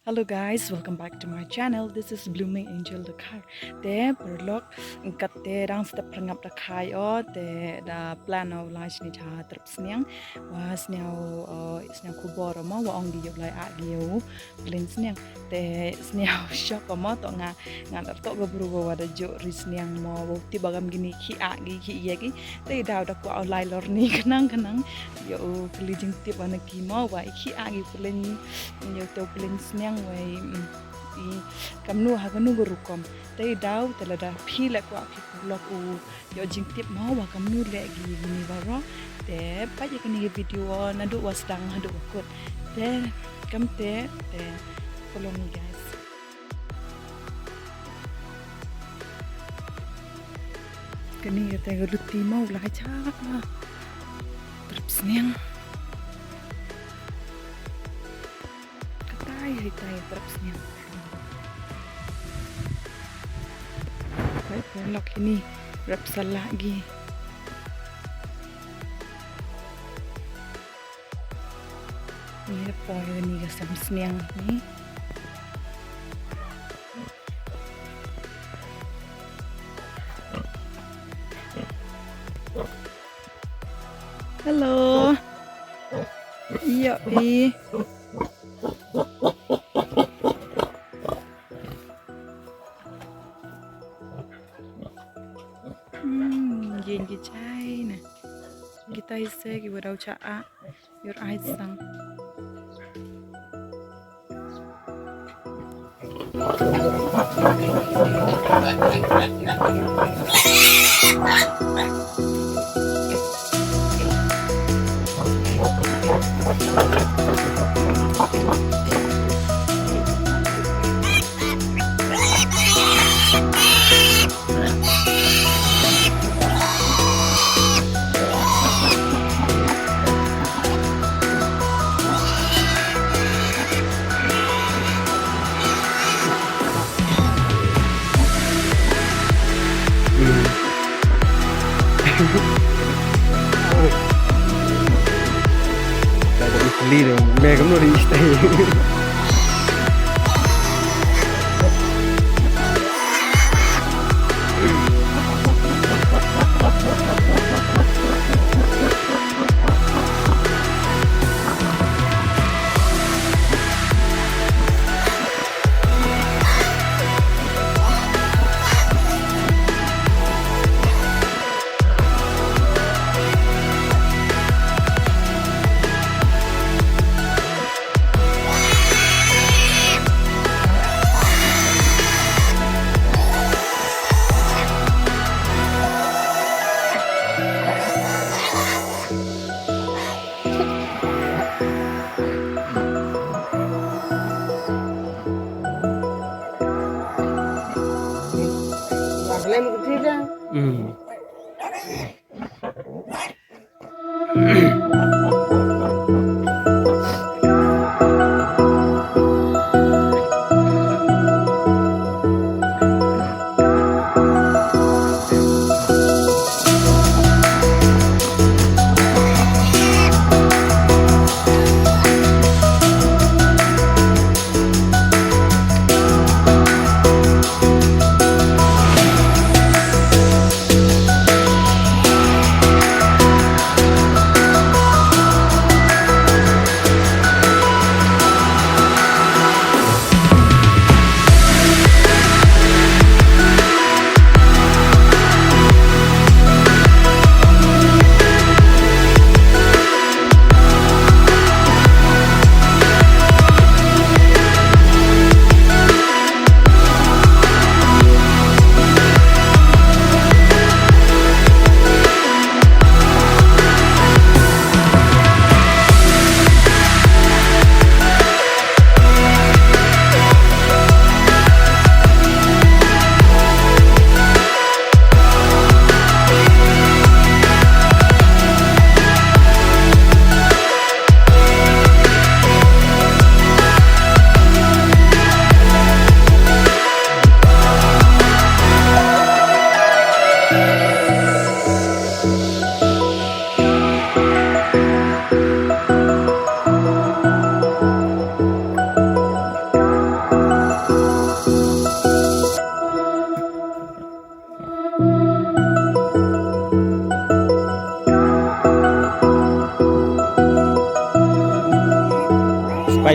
Hello guys, welcome back to my channel. This is Bloomingangel the car. Te perlok katte rang step prangap the kai o te da plan of lunch ni cha trip sniang was sniang kubor mo wa ong di yop lai a giu plin sniang te sniang shop mo to nga to go bru go da jo ri sniang mo wo ti bagam gini ki a ki ye ki te daw da ko lai lor ni kanang yo klijing tip ana ki mo wa ki a gi plin yo to plin sniang way i kamnu ha kanu gurukom te daw telada phi la kwa phi lok u yo jing tip mo wa kamnu le gi ni waro te pa je kani video na do was dang ha do kot te kam te follow me guys. Kani te guruti mo la cha terus niang tay terus niang Lok ini rap salah lagi. Ini poin ini gasam sniang ni. Halo. Iya, Pi. Yin gi chai nè, gi tay xe gi vào đầu chạ, your eyes sang. Leader, mega no stay.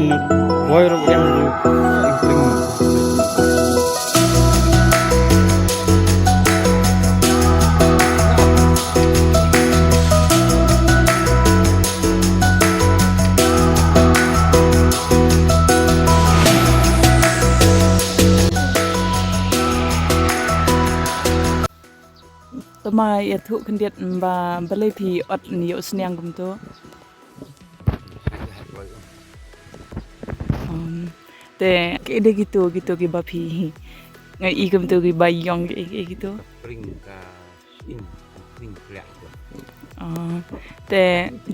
nu boy ro yang nu sering Tama ya thu kendiat ba balai phi ot ni yo sniang kum to te ke de gitu ki ba phi ngai I kum to ki ba yong ke gitu Ring ka ring plek tu. te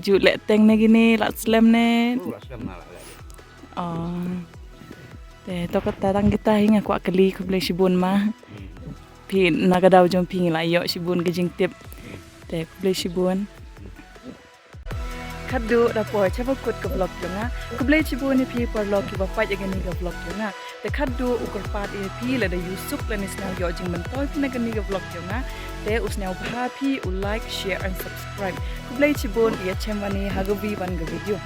ju le teng ne gini lat slam ne Tu lah sedang malak lagi. te to ka tarang kita hinga kwa kali ku ble sibun ma phi naga daw jom phi la yo sibun ke jing tip te ku ble sibun khadu da po chaba kut ko blog yunga ku ble sibun ni phi por log ki ba pa ya ni ga blog yunga te khadu ukor pa e phi la da yusuk la ni snang yo jing man toy na ga ni ga blog yunga te usnyaw bha phi u like share and subscribe ku ble sibun ya chemani hagabi ban ga video